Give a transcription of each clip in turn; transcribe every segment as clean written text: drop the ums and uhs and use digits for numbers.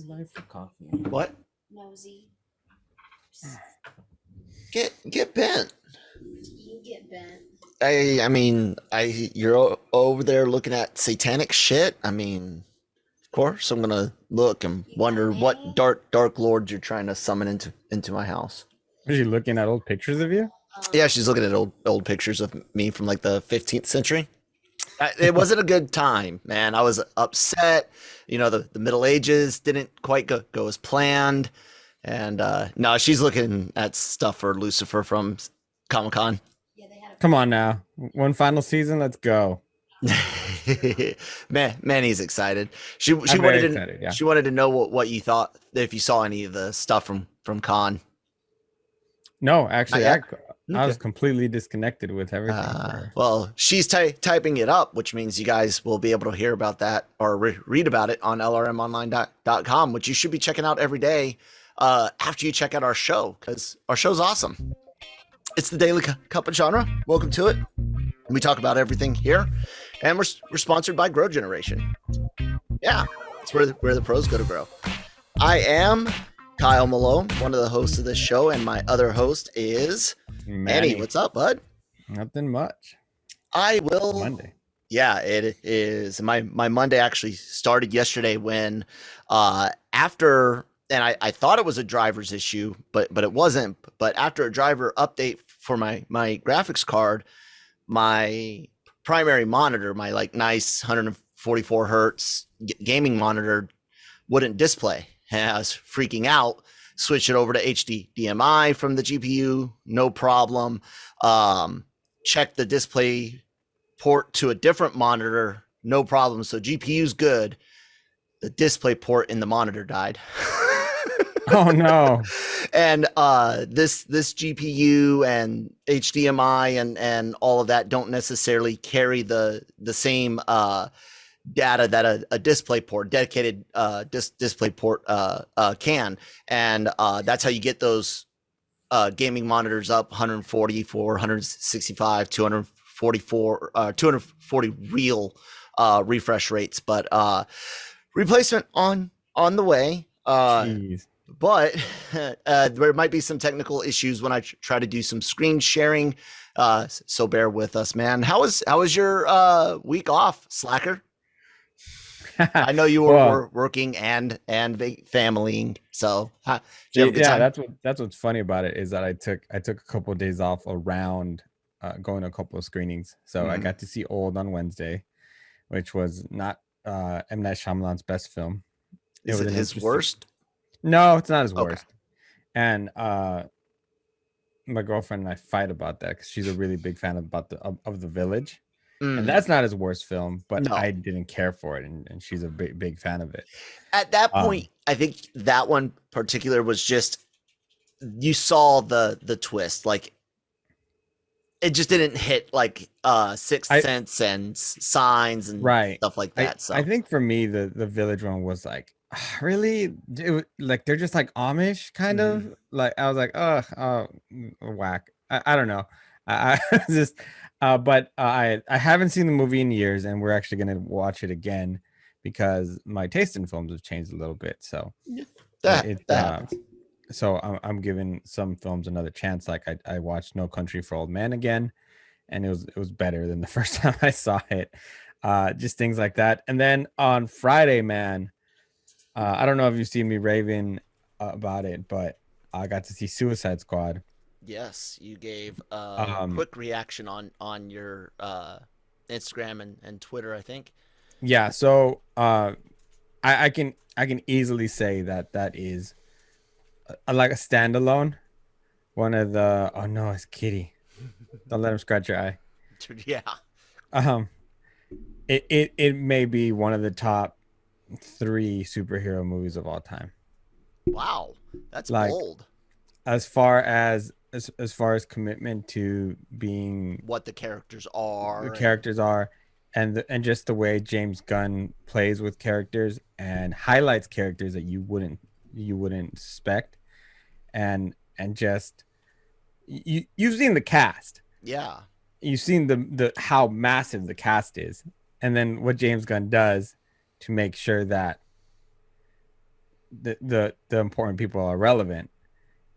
life for coffee. What? Nosy. Get bent. You get bent. I mean, you're over there looking at satanic shit. I mean, of course, I'm gonna look and wonder what dark lords you're trying to summon into my house. Was she looking at old pictures of you? Yeah, she's looking at old pictures of me from like the 15th century. It wasn't a good time, man. I was upset. You know, the Middle Ages didn't quite go as planned. And no, she's looking at stuff for Lucifer from Comic-Con. Yeah, they had Come on now. One final season. Let's go. Manny's excited. She I'm wanted very to excited, yeah. she wanted to know what you thought, if you saw any of the stuff from Con. No, actually, Not I was completely disconnected with everything. Well, she's typing it up, which means you guys will be able to hear about that or read about it on lrmonline.com, which you should be checking out every day after you check out our show, because our show's awesome. It's the Daily Cup of Genre. Welcome to it. We talk about everything here, and we're sponsored by Grow Generation. Yeah, it's where the pros go to grow. I am Kyle Malone, one of the hosts of this show, and my other host is Manny. What's up, bud? Nothing much. I will. Monday. Yeah, it is. My Monday actually started yesterday when after, and I thought it was a driver's issue, but it wasn't. But after a driver update for my graphics card, my primary monitor, my like nice 144 hertz gaming monitor, wouldn't display. And I was freaking out. Switched it over to HDMI from the GPU, no problem. Checked the display port to a different monitor, no problem. So GPU's good. The display port in the monitor died. Oh no. And this GPU and HDMI and all of that don't necessarily carry the same data that a display port, dedicated display port can. And that's how you get those gaming monitors up 144, 165, 244, 240 real refresh rates. But replacement on the way. Jeez. But there might be some technical issues when I try to do some screen sharing. So bear with us, man. How was your week off, slacker? I know you were working and familying. So did you have a good time? That's what's funny about it is that I took a couple of days off around going to a couple of screenings. So I got to see Old on Wednesday, which was not M. Night Shyamalan's best film. Is it his worst? No, it's not his worst. And my girlfriend and I fight about that because she's a really big fan of The Village. And that's not his worst film, but no. I didn't care for it, and she's a big fan of it. At that point, I think that one particular was just, you saw the twist, like it just didn't hit like Sixth Sense and Signs and stuff like that. So I think for me, the Village one was like, really, like they're just like Amish kind of. Like I was like, oh, whack. I don't know. I just. But I haven't seen the movie in years, and we're actually going to watch it again because my taste in films have changed a little bit. So so I'm giving some films another chance. Like I watched No Country for Old Men again, and it was better than the first time I saw it. Just things like that. And then on Friday, man, I don't know if you've seen me raving about it, but I got to see Suicide Squad. Yes, you gave a quick reaction on your Instagram and Twitter, I think. Yeah, so I can easily say that is like a standalone. One of the it's Kitty. Don't let him scratch your eye. Yeah. It may be one of the top 3 superhero movies of all time. Wow, that's bold. As far as commitment to being what the characters are, and just the way James Gunn plays with characters and highlights characters that you wouldn't suspect, and just you've seen the cast. Yeah, you've seen the how massive the cast is, and then what James Gunn does to make sure that the important people are relevant,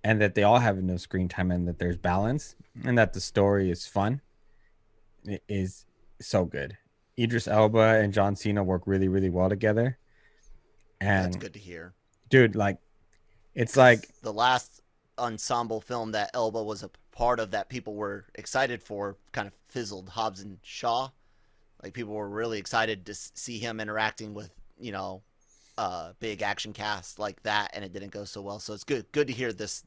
and that they all have enough screen time, and that there's balance, and that the story is fun. It is so good. Idris Elba and John Cena work really, really well together. That's And good to hear. dude, like it's like Because the last ensemble film that Elba was a part of that people were excited for kind of fizzled. Hobbs and Shaw, like people were really excited to see him interacting with big action cast like that, and it didn't go so well. So it's good to hear this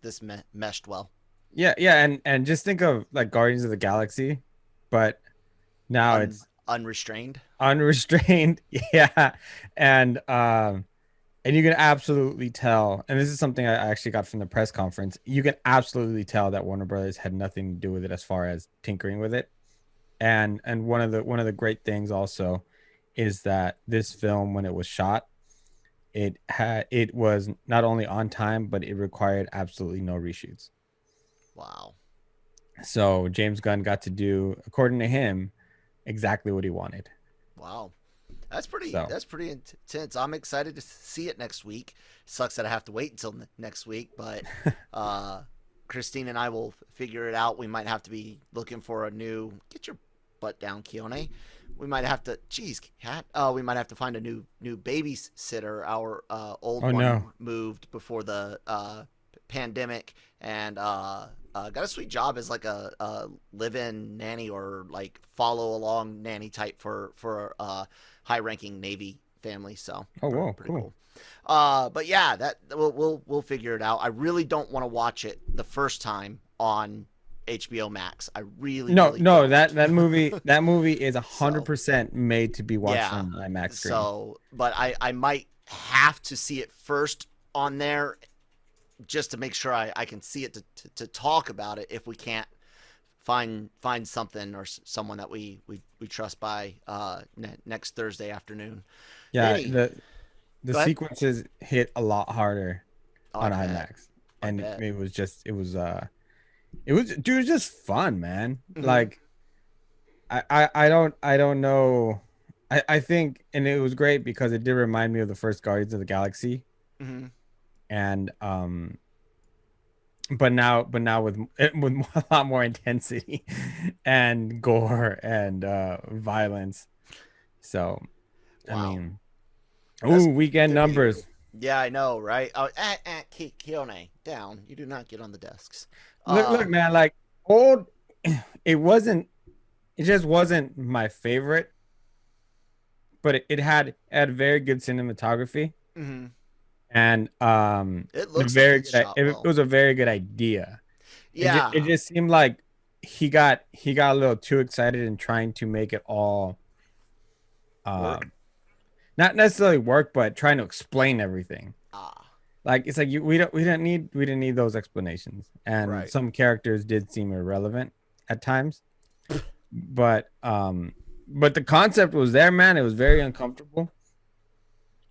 meshed well. yeah, yeah, and just think of like Guardians of the Galaxy, but now Unrestrained. unrestrained. Yeah. And you can absolutely tell, and this is something I actually got from the press conference, you can absolutely tell that Warner Brothers had nothing to do with it as far as tinkering with it. And one of the great things also is that this film, when it was shot, it was not only on time, but it required absolutely no reshoots. Wow. So James Gunn got to do, according to him, exactly what he wanted. Wow. That's pretty. So That's pretty intense. I'm excited to see it next week. Sucks that I have to wait until next week, but Christine and I will figure it out. We might have to be looking for a new. Get your butt down, Keone. We might have to. Geez, cat. We might have to find a new babysitter. Our old oh one no. moved before the pandemic, and got a sweet job as like a live-in nanny or like follow along nanny type for high-ranking Navy family. So Oh whoa, pretty cool. cool. But yeah, that we'll figure it out. I really don't want to watch it the first time on HBO Max. I really No, really no, don't. that movie is So 100% made to be watched yeah. on IMAX screen. So, but I might have to see it first on there just to make sure I can see it to talk about it if we can't find something or someone that we trust by next Thursday afternoon. Yeah, Manny, the go ahead. sequences hit a lot harder Oh, I on bet. IMAX. I And bet. it was dude, it was just fun, man. Mm-hmm. Like I don't know. I think, and it was great because it did remind me of the first Guardians of the Galaxy. Mm-hmm. And but now with with a lot more intensity and gore and violence. So I Wow. mean, That's ooh, weekend good to hear. numbers. Yeah, I know, right? Oh, Keone, down. You do not get on the desks. Look, man, like old. It wasn't. It just wasn't my favorite, but it had very good cinematography, Mm-hmm. and It a looks like very it's good. shot It well. was a very good idea. It Yeah. just seemed like he got a little too excited in trying to make it all Work. um not necessarily work, but trying to explain everything. Ah. Like it's like we didn't need those explanations, and Right. some characters did seem irrelevant at times, but the concept was there, man. It was very uncomfortable,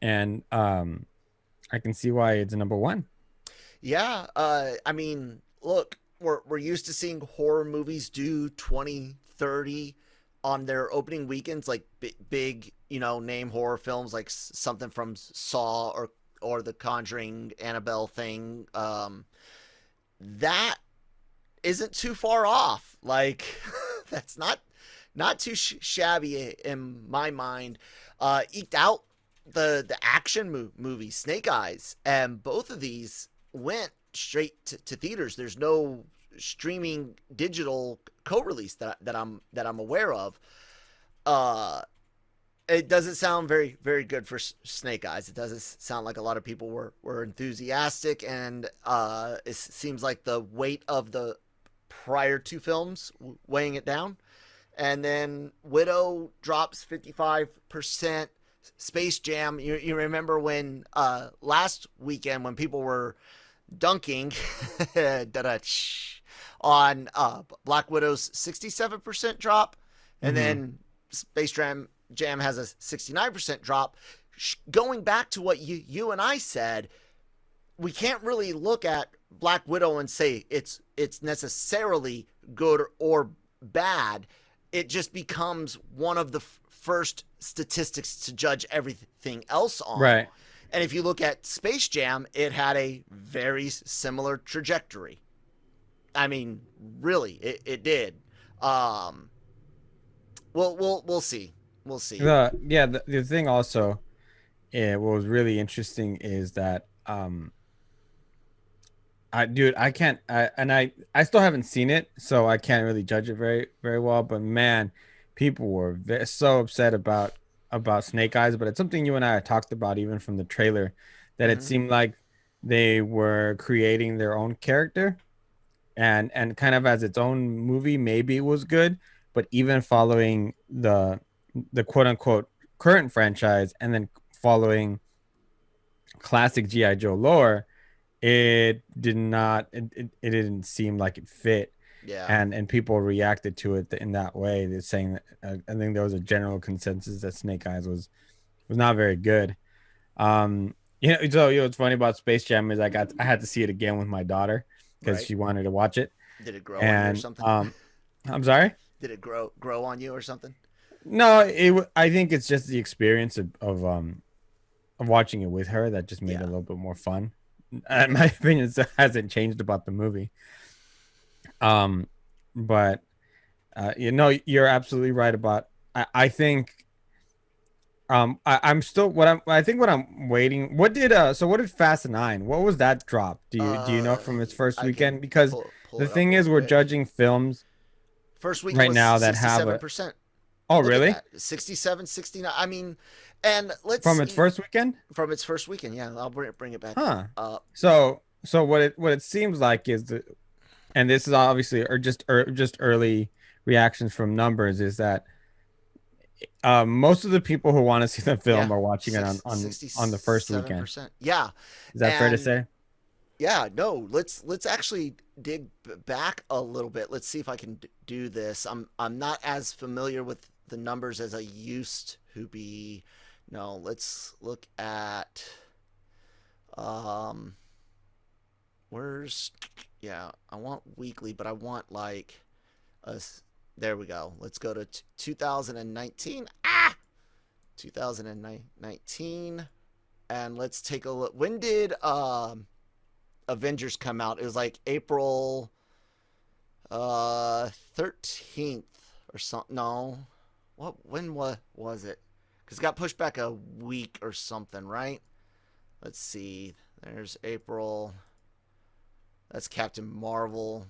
and I can see why it's number one. Yeah, I mean, look, we're used to seeing horror movies do 20, 30 on their opening weekends, like big, name horror films, like something from Saw or the Conjuring Annabelle thing. That isn't too far off. Like, that's not too shabby in my mind. Eked out the action movie Snake Eyes, and both of these went straight to theaters. There's no streaming digital co-release that I'm aware of. Uh, it doesn't sound very very good for Snake Eyes. It doesn't sound like a lot of people were enthusiastic, and it seems like the weight of the prior two films weighing it down. And then Widow drops 55%. Space Jam. You remember when last weekend when people were dunking on Black Widow's 67% drop, and Mm-hmm. then Space Jam has a 69% drop. Going back to what you and I said, we can't really look at Black Widow and say it's necessarily good or bad. It just becomes one of the first statistics to judge everything else on. Right. And if you look at Space Jam, it had a very similar trajectory. I mean, really, it did. Um, we'll see. We'll see. The thing also, what was really interesting is that I can't I still haven't seen it, so I can't really judge it very well. But man, people were so upset about Snake Eyes. But it's something you and I had talked about even from the trailer, that it Mm-hmm. seemed like they were creating their own character, and kind of as its own movie. Maybe it was good, but even following the quote unquote current franchise and then following classic GI Joe lore, it did not it didn't seem like it fit, Yeah. and people reacted to it in that way. They're saying that, I think there was a general consensus that Snake Eyes was not very good. So what's funny about Space Jam is I had to see it again with my daughter because Right. she wanted to watch it. Did it grow on you or And something? I'm sorry. Did it grow on you or something? No, I think it's just the experience of watching it with her that just made it a Yeah. little bit more fun. In my opinion, it hasn't changed about the movie. But you're absolutely right about. I think I'm still what I'm waiting. What did Fast 9? What was that drop? Do you know from its first I can weekend? Because pull the it up thing real is, we're quick. judging films First weekend right was now that have a. 67%. Oh, Look at really? that. 67, 69. I mean, and let's From its see. first weekend? From its first weekend. Yeah, I'll bring it back Huh. up. So what it seems like is that, and this is obviously or just early reactions from numbers, is that most of the people who want to see the film Yeah, are watching it on the first weekend. 67%. Yeah. Is that fair to And say? yeah, no, let's actually dig back a little bit. Let's see if I can do this. I'm not as familiar with the numbers as I used to be. No, let's look at um where's yeah, I want weekly, but I want like a there we go. Let's go to 2019. 2019, and let's take a look. When did Avengers come out? It was like April 13th or something. No. When was it? Cuz it got pushed back a week or something, right? Let's see. There's April. That's Captain Marvel.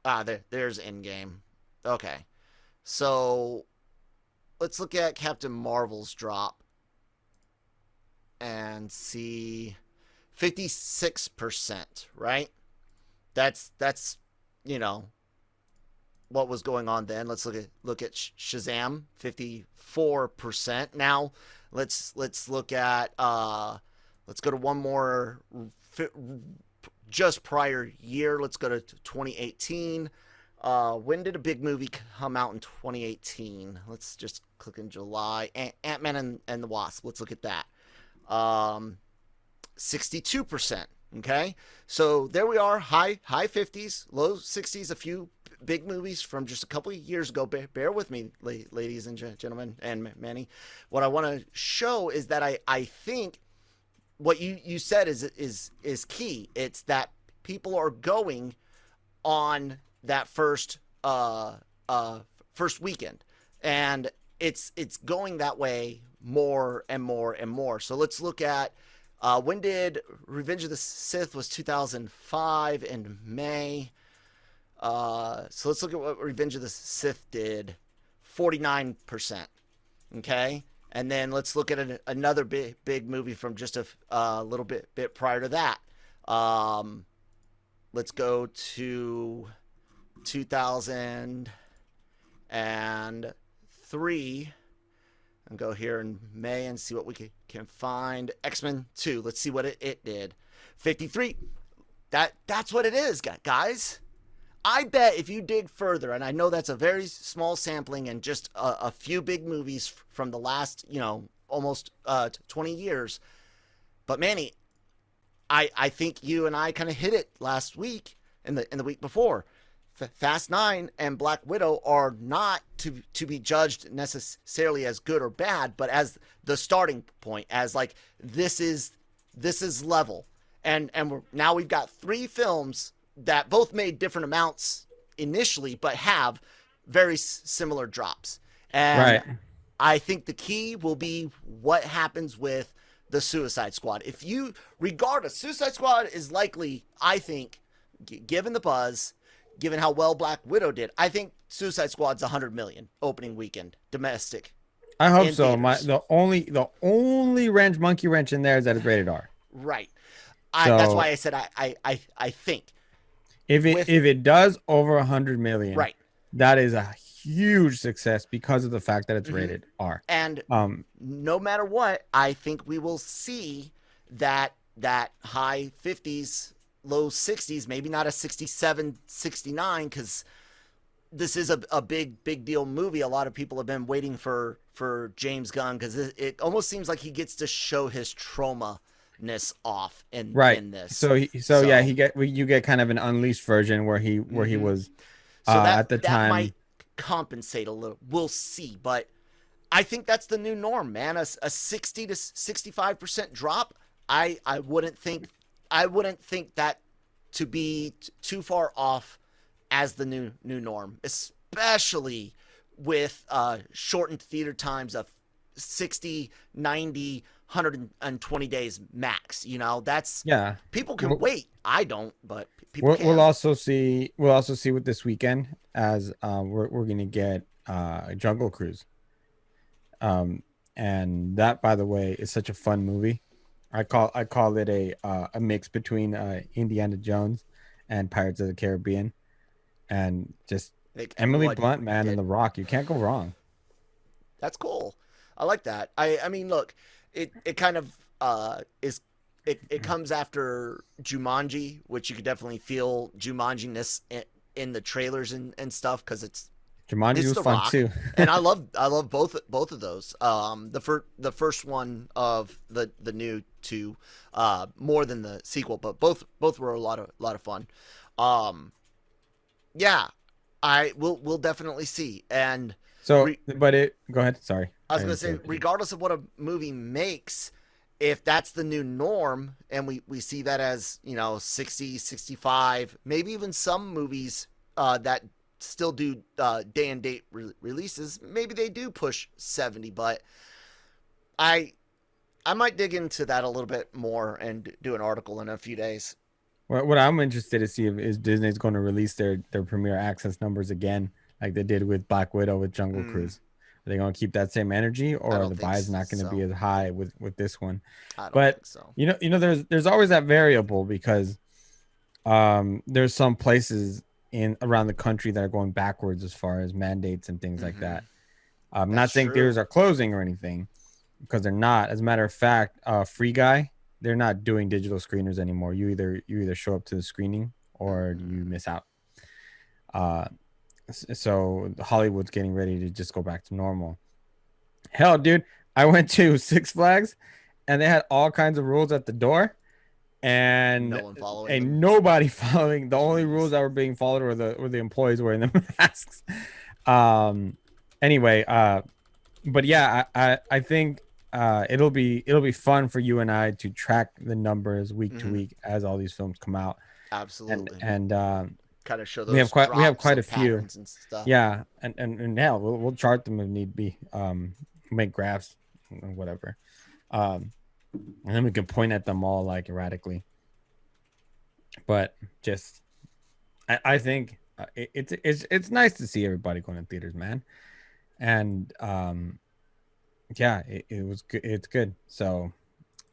There's Endgame. Okay. So, let's look at Captain Marvel's drop and see 56%, right? That's you know what was going on then. Let's look at Shazam, 54%. Now, let's look at let's go to one more just prior year. Let's go to 2018. When did a big movie come out in 2018? Let's just click in July. Ant-Man and the Wasp. Let's look at that. 62%. Okay, so there we are. High 50s, low 60s. A few big movies from just a couple of years ago. Bear with me, ladies and gentlemen, and Manny. What I want to show is that I think what you said is key. It's that people are going on that first weekend, and it's going that way more and more and more. So let's look at when did Revenge of the Sith was 2005 in May. So let's look at what Revenge of the Sith did. 49%. Okay, and then let's look at another big movie from just a little bit prior to that. Let's go to 2003 and go here in May and see what we can find. X-Men 2. Let's see what it did. 53. That's what it is, guys. I bet if you dig further, and I know that's a very small sampling and just a few big movies from the last, almost 20 years. But Manny, I think you and I kind of hit it last week and the week before. Fast 9 and Black Widow are not to be judged necessarily as good or bad, but as the starting point, as like this is level. And now we've got 3 films that both made different amounts initially, but have very similar drops. And Right. I think the key will be what happens with the Suicide Squad. Regardless, Suicide Squad is likely, I think, given the buzz, given how well Black Widow did, I think Suicide Squad's 100 million opening weekend domestic. I hope in so. theaters. The only monkey wrench in there is that it's rated R. Right. So That's why I said I think. if with- it does over 100 million, Right. that is a huge success because of the fact that it's rated R. And no matter what, I think we will see that high 50s, low 60s, maybe not a 67, 69, because this is a big deal movie. A lot of people have been waiting for James Gunn, because it almost seems like he gets to show his trauma-ness off in this. So yeah, you get kind of an unleashed version where he was at the time. That might compensate a little. We'll see, but I think that's the new norm, man. A 60 to 65% drop. I wouldn't think that to be too far off as the new norm, especially with shortened theater times of 60, 90, 120 days max. That's people can wait. I don't, but people can. We'll also see with this weekend, as we're gonna get Jungle Cruise. And that, by the way, is such a fun movie. I call it a mix between Indiana Jones and Pirates of the Caribbean, and just Emily Blunt, man, and The Rock. You can't go wrong. That's cool. I like that. I mean, look, it kind of is. It comes after Jumanji, which you could definitely feel Jumanji-ness in the trailers and stuff, because it's Jumanji was fun Rock. too. And I love both of those. The first one of the new two more than the sequel, but both were a lot of fun. Yeah, we'll definitely see. And so go ahead. Sorry. I was going to say, regardless of what a movie makes, if that's the new norm and we see that as, 60, 65, maybe even some movies that still do day and date releases, maybe they do push 70, but I might dig into that a little bit more and do an article in a few days. What I'm interested to see is Disney's going to release their premiere access numbers again, like they did with Black Widow with Jungle Cruise. Are they going to keep that same energy, or are the buys not going to be as high with this one? I don't think so. There's always that variable, because there's some places around the country that are going backwards as far as mandates and things like that. I'm not saying theaters are closing or anything, because they're not. As a matter of fact, Free Guy, they're not doing digital screeners anymore. You either show up to the screening or you miss out. So Hollywood's getting ready to just go back to normal. Hell, dude, I went to Six Flags and they had all kinds of rules at the door, and nobody following. The only rules that were being followed were the employees wearing the masks. Anyway, but yeah, I think it'll be fun for you and I to track the numbers week to week as all these films come out. Absolutely. And kind of show those. We have quite a few. And stuff. Yeah, and yeah, we'll chart them if need be. Make graphs and whatever. And then we can point at them all like erratically. But just, I think it's nice to see everybody going to theaters, man. And yeah, it was good. It's good. So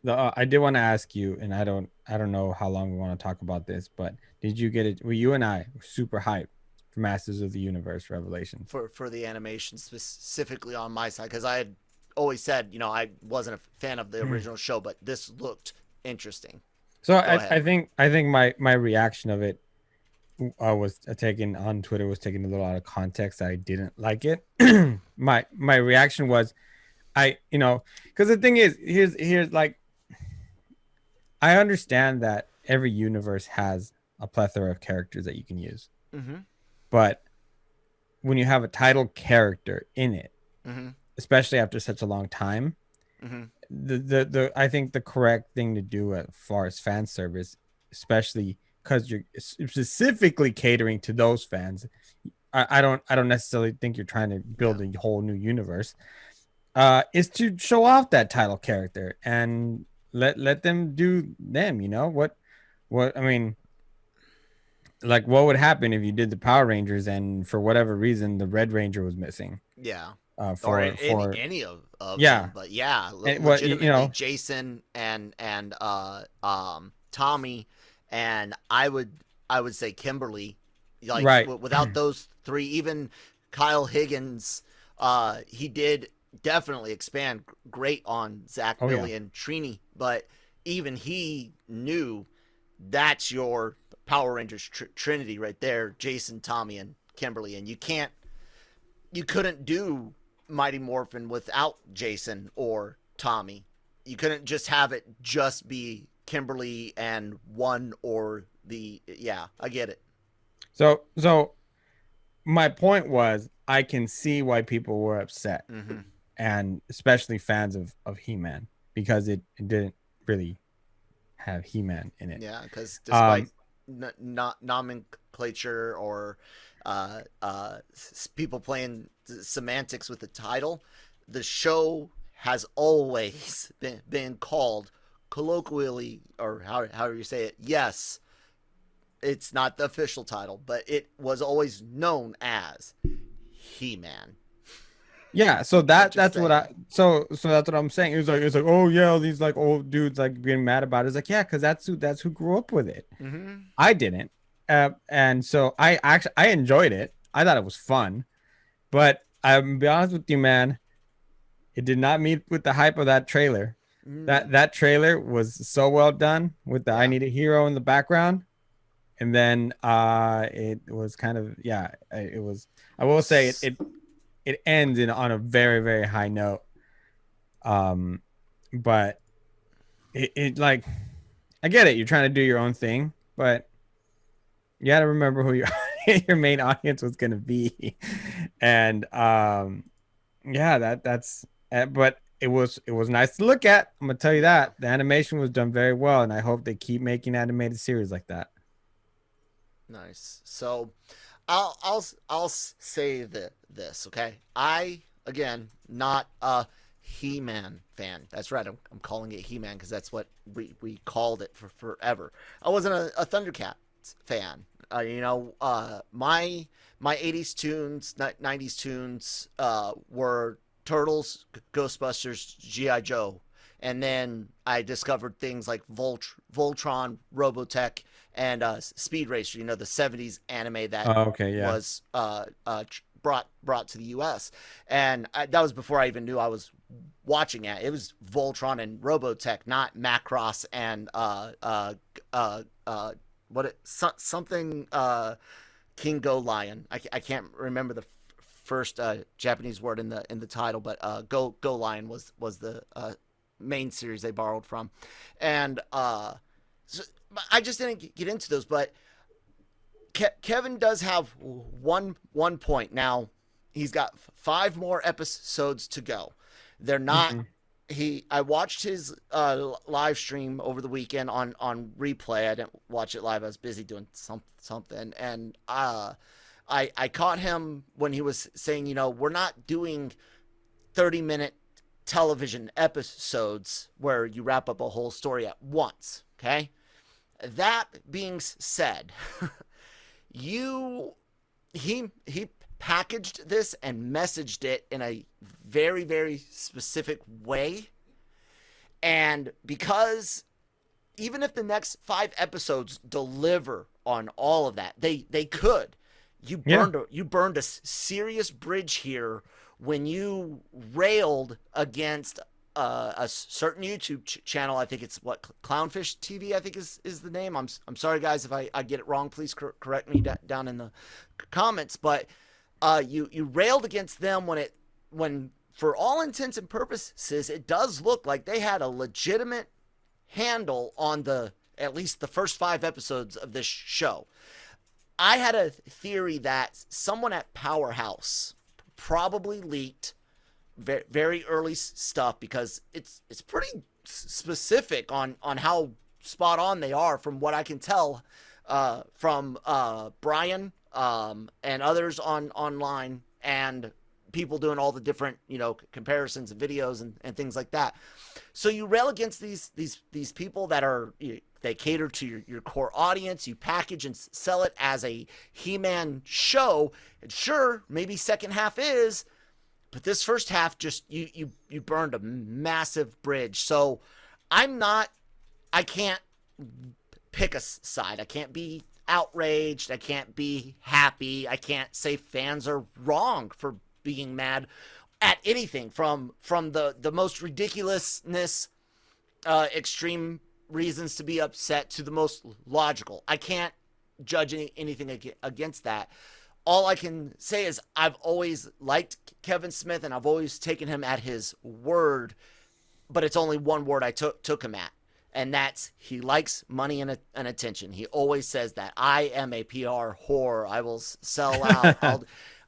I did want to ask you, and I don't know how long we want to talk about this, but did you get it? Well, you and I were super hyped for Masters of the Universe Revelations for the animation, specifically on my side, because I had always said, I wasn't a fan of the original show, but this looked interesting. So I think my reaction of it was taken on Twitter, was taken a little out of context. I didn't like it. my reaction was, because the thing is, here's like, I understand that every universe has a plethora of characters that you can use. but when you have a title character in it, Mm-hmm. especially after such a long time, Mm-hmm. the I think the correct thing to do as far as fan service, especially because you're specifically catering to those fans. I don't necessarily think you're trying to build a whole new universe. Is to show off that title character and let them do them. You know what I mean. Like, what would happen if you did the Power Rangers and for whatever reason the Red Ranger was missing? Yeah. Or For any of yeah, them, but yeah, and what you legitimately know, Jason and Tommy, and I would say Kimberly, like right? without those three, even Kyle Higgins, he did definitely expand great on Zach, Oh yeah. Billy, and Trini, but even he knew that's your Power Rangers Trinity right there, Jason, Tommy, and Kimberly, and you couldn't do Mighty Morphin without Jason or Tommy. You couldn't just have it just be Kimberly and one or the, yeah, I get it. So my point was, I can see why people were upset, Mm-hmm. and especially fans of He-Man, because it didn't really have He-Man in it. Yeah, because despite Um, not nomenclature or people playing semantics with the title, the show has always been called colloquially, or however you say it. Yes, it's not the official title, but it was always known as He-Man. yeah, so I'm just that's what saying. so that's what I'm saying. It was like, oh yeah, all these like old dudes like being mad about it. It's like, yeah, because that's who grew up with it. Mm-hmm. I didn't, and so I enjoyed it. I thought it was fun, but I'm be honest with you, man, it did not meet with the hype of that trailer. Mm, That trailer was so well done with the "I yeah. Need a Hero" in the background, and then it was kind of, yeah, it was. I will say it ends in on a very very high note. Um, but it like, I get it. You're trying to do your own thing, but you got to remember who your your main audience was going to be, and yeah, that's. But it was nice to look at. I'm gonna tell you that the animation was done very well, and I hope they keep making animated series like that. Nice. So I'll say this, okay? I again not a He-Man fan. That's right. I'm calling it He-Man because that's what we called it for forever. I wasn't a Thundercats fan. My 80s tunes, 90s tunes were Turtles, Ghostbusters, GI Joe, and then I discovered things like Voltron, Robotech, and Speed Racer. The '70s anime that Oh, okay, yeah. was brought to the U.S. And that was before I even knew I was watching it. It was Voltron and Robotech, not Macross and something King Go Lion. I can't remember the first Japanese word in the title, but Go Lion was the main series they borrowed from, and so I just didn't get into those. But Kevin does have one point now. He's got 5 more episodes to go. They're not. Mhm. I watched his live stream over the weekend on replay. I didn't watch it live. I was busy doing something, and I caught him when he was saying, we're not doing 30-minute television episodes where you wrap up a whole story at once. Okay. That being said, he packaged this and messaged it in a very very specific way, and because even if the next 5 episodes deliver on all of that, they could. Yeah. You burned a serious bridge here when you railed against a certain YouTube channel. I think it's Clownfish TV. I think is the name. I'm sorry guys if I get it wrong. Please correct me down in the comments. But you railed against them when for all intents and purposes it does look like they had a legitimate handle on at least the first 5 episodes of this show. I had a theory that someone at Powerhouse probably leaked very early stuff, because it's pretty specific on how spot on they are, from what I can tell, from Brian, and others online, and people doing all the different, comparisons and videos and things like that. So you rail against these people that are, they cater to your core audience. You package and sell it as a He-Man show, and sure, maybe second half is, but this first half, just you burned a massive bridge. So I can't pick a side. I can't be outraged. I can't be happy. I can't say fans are wrong for being mad at anything, from the most ridiculousness, extreme reasons to be upset, to the most logical. I can't judge anything against that. All I can say is I've always liked Kevin Smith, and I've always taken him at his word, but it's only one word I took him at, and that's he likes money and attention. He always says that. I am a PR whore. I will sell out.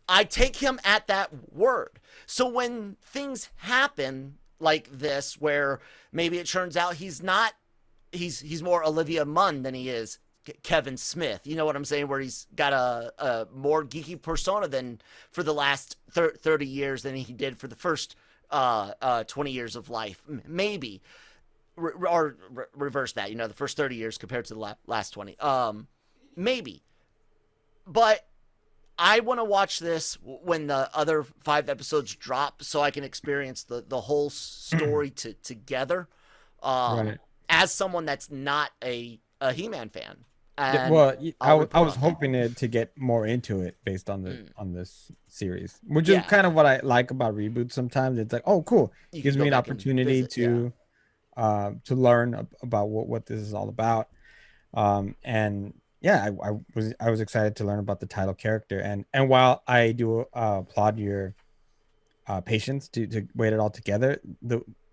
I take him at that word. So when things happen like this, where maybe it turns out he's more Olivia Munn than he is Kevin Smith, you know what I'm saying, where he's got a more geeky persona than for the last 30 years than he did for the first 20 years of life, maybe, or reverse that, the first 30 years compared to the last 20, maybe. But I want to watch this when the other 5 episodes drop, so I can experience the whole story together, Right. as someone that's not a He-Man fan. Yeah, And well, I I'll was report on that. hoping to get more into it based on on this series, which is kind of what I like about reboots. Sometimes it's like, oh, cool, You gives can go me an back and opportunity visit, to learn about what this is all about. And yeah, I was excited to learn about the title character, and while I do applaud your patience to wait it all together,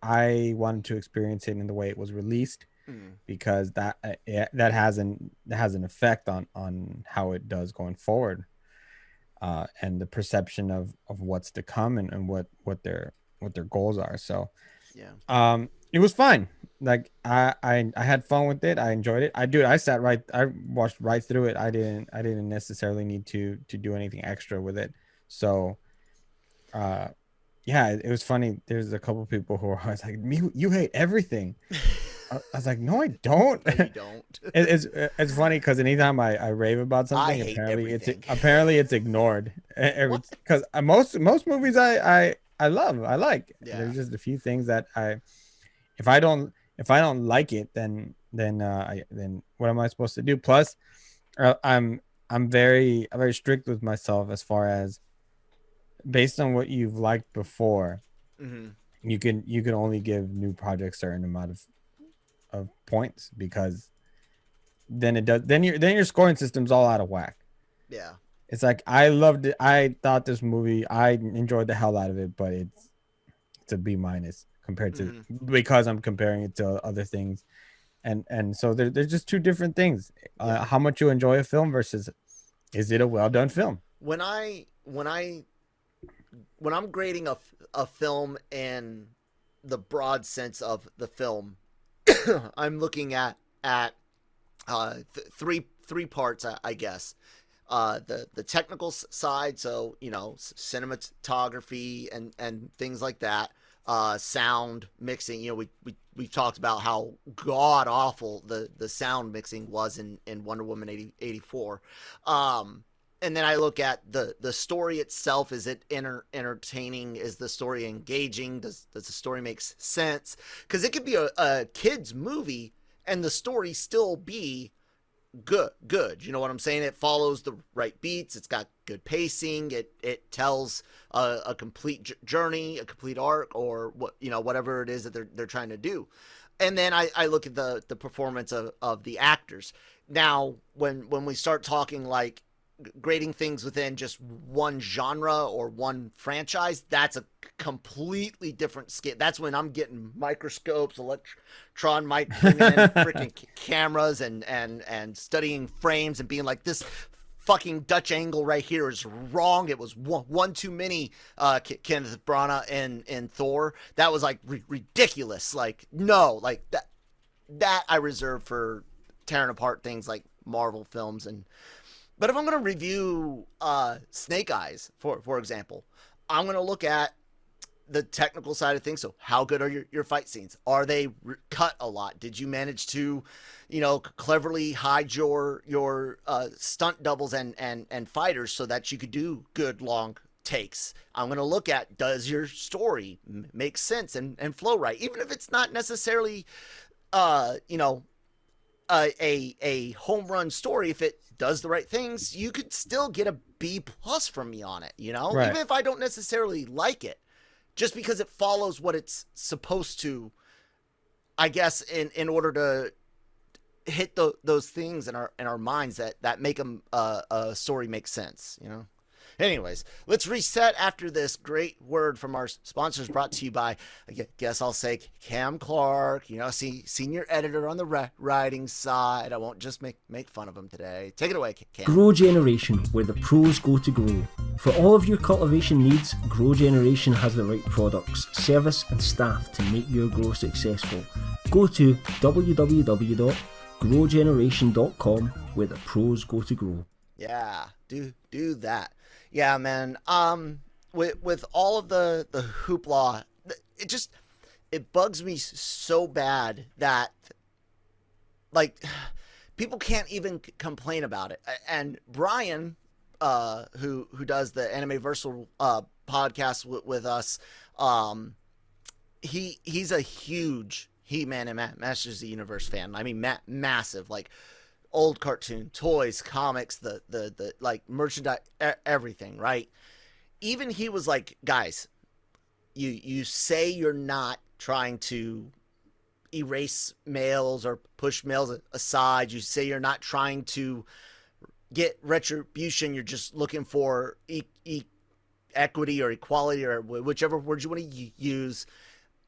I wanted to experience it in the way it was released, because that has an effect on how it does going forward, and the perception of what's to come, and what their goals are. So it was fine. Like I had fun with it. I enjoyed it. I watched right through it. I didn't necessarily need to do anything extra with it. So yeah, it was funny. There's a couple people who are like, you hate everything. I was like, no, I don't. No, you don't. It's funny because anytime I rave about something, hate everything. apparently it's ignored. Because most movies I love, I like. Yeah. There's just a few things that if I don't like it, then what am I supposed to do? Plus, I'm very strict with myself as far as, based on what you've liked before, you can only give new projects a certain amount of points, because then your scoring system's all out of whack. Yeah. It's like, I loved it. I thought this movie, I enjoyed the hell out of it, but it's a B- compared to, because I'm comparing it to other things, and so there's just two different things. How much you enjoy a film versus, is it a well done film? When I'm grading a film in the broad sense of the film, I'm looking at three parts, I guess. The technical side, so cinematography and things like that, sound mixing. We talked about how god awful the sound mixing was in Wonder Woman 84. And then I look at the story itself. Is it entertaining? Is the story engaging? Does the story make sense? Because it could be a kid's movie and the story still be good. You know what I'm saying? It follows the right beats. It's got good pacing. It tells a complete journey, a complete arc, or whatever it is that they're trying to do. And then I look at the performance of the actors. Now, when we start talking like grading things within just one genre or one franchise, that's a completely different scale. That's when I'm getting microscopes, electron mic, bringing in freaking cameras and studying frames and being like, this fucking Dutch angle right here is wrong. It was one too many Kenneth Branagh in Thor. That was like ridiculous. Like, no, like that I reserve for tearing apart things like Marvel films. But if I'm going to review Snake Eyes, for example, I'm going to look at the technical side of things. So how good are your fight scenes? Are they cut a lot? Did you manage to, cleverly hide your stunt doubles and fighters so that you could do good long takes? I'm going to look at, does your story make sense and flow right? Even if it's not necessarily, a home run story, if it does the right things, you could still get a B+ from me on it, Right. even if I don't necessarily like it. Just because it follows what it's supposed to, I guess, in order to hit those things in our minds that make a story make sense, Anyways, let's reset after this great word from our sponsors, brought to you by, I guess I'll say, Cam Clark, senior editor on the writing side. I won't just make fun of him today. Take it away, Cam. Grow Generation, where the pros go to grow. For all of your cultivation needs, Grow Generation has the right products, service and staff to make your grow successful. Go to www.growgeneration.com, where the pros go to grow. Yeah, do that. Yeah, man. With all of the hoopla, it bugs me so bad that, like, people can't even complain about it. And Brian, who does the Animeversal podcast with us, he's a huge He-Man and Masters of the Universe fan. I mean, massive, like, old cartoon, toys, comics, the like merchandise, everything, right? Even he was like, guys, you say you're not trying to erase males or push males aside. You say you're not trying to get retribution. You're just looking for equity or equality or whichever word you want to use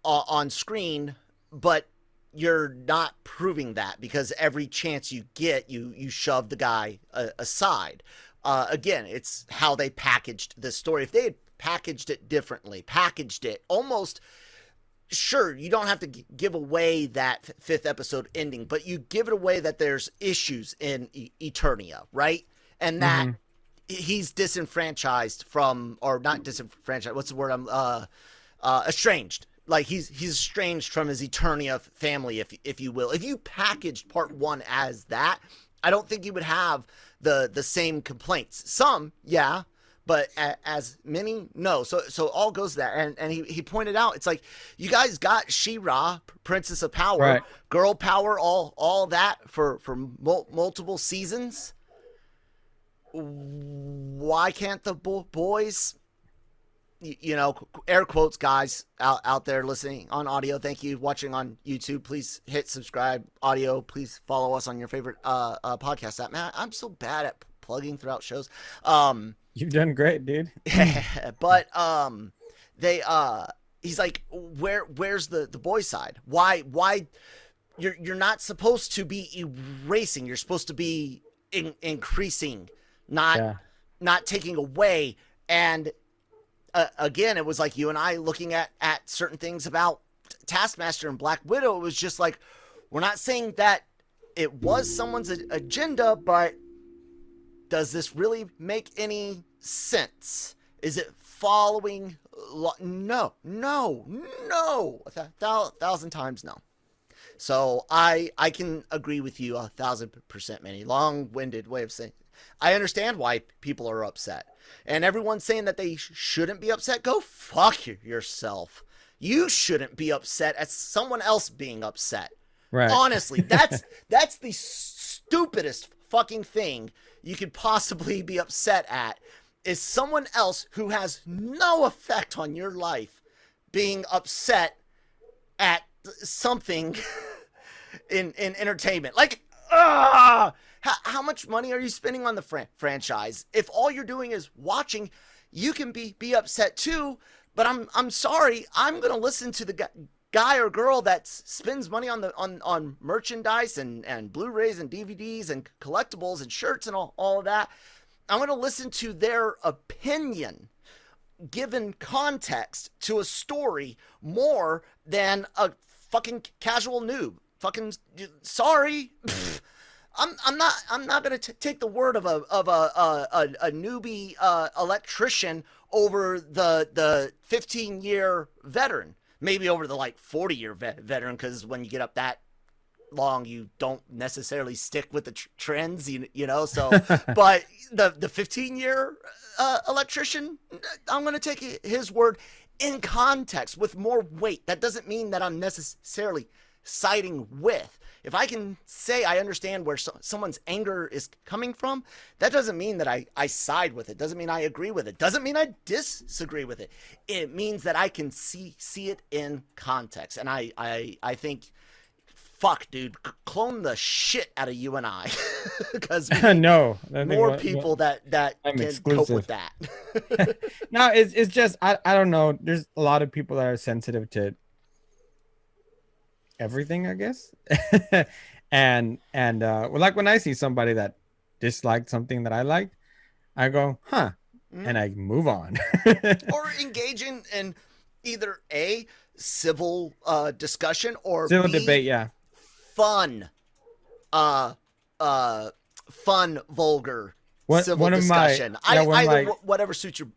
on screen, but you're not proving that, because every chance you get, you shove the guy aside. Again, it's how they packaged this story. If they had packaged it differently, packaged it almost, sure, you don't have to give away that fifth episode ending, but you give it away that there's issues in Eternia, right? And that he's disenfranchised from, or not disenfranchised, what's the word? Estranged. Like he's estranged from his Eternia family, if you will. If you packaged part one as that, I don't think you would have the same complaints. Some, yeah, but as many, no. So all goes to that. And he pointed out, it's like, you guys got She-Ra, Princess of Power, right, Girl Power, all that for multiple seasons. Why can't the boys, air quotes, guys out there listening on audio, thank you. Watching on YouTube, please hit subscribe. Audio, please follow us on your favorite podcast app. Man, I'm so bad at plugging throughout shows. You've done great, dude. But he's like, where's the boy side? Why you're not supposed to be erasing, you're supposed to be increasing, not taking away. And again, it was like you and I looking at certain things about Taskmaster and Black Widow. It was just like, we're not saying that it was someone's agenda, but does this really make any sense? Is it following? No, 1,000 times no. So I can agree with you 1,000%, Manny. Long-winded way of saying, I understand why people are upset. And everyone's saying that they shouldn't be upset. Go fuck yourself. You shouldn't be upset at someone else being upset. Right. Honestly, that's the stupidest fucking thing you could possibly be upset at, is someone else who has no effect on your life being upset at something in entertainment. Like, how much money are you spending on the franchise? If all you're doing is watching, you can be upset too. But I'm sorry, I'm gonna listen to the guy or girl that spends money on merchandise and Blu-rays and DVDs and collectibles and shirts and all of that. I'm going to listen to their opinion given context to a story more than a fucking casual noob. Fucking sorry. I'm not gonna take the word of a newbie electrician over the 15-year veteran. Maybe over the like 40-year veteran, because when you get up that long, you don't necessarily stick with the trends, you know. So, but the 15-year electrician, I'm gonna take his word in context with more weight. That doesn't mean that I'm necessarily siding with. If I can say I understand where someone's anger is coming from, that doesn't mean that I side with it. Doesn't mean I agree with it. Doesn't mean I disagree with it. It means that I can see it in context. And I think, fuck, dude, clone the shit out of you and I, because no, more people that can exclusive. cope with that. No, it's just I don't know. There's a lot of people that are sensitive to everything, I guess. and well, like when I see somebody that disliked something that I liked, I go, huh, and I move on. Or engage in either A, civil discussion, or civil B, debate, yeah. Fun vulgar civil one of discussion. Whatever suits your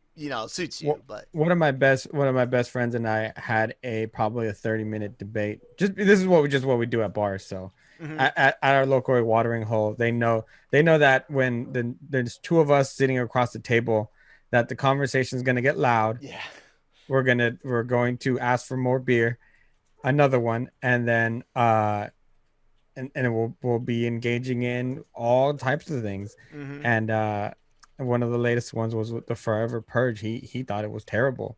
suits you. But one of my best friends and I had probably a 30-minute debate. This is what we do at bars. So at our local watering hole, they know that when there's two of us sitting across the table, that the conversation is going to get loud. Yeah, we're going to ask for more beer, another one, and then and we'll be engaging in all types of things. And one of the latest ones was with the Forever Purge. He thought it was terrible,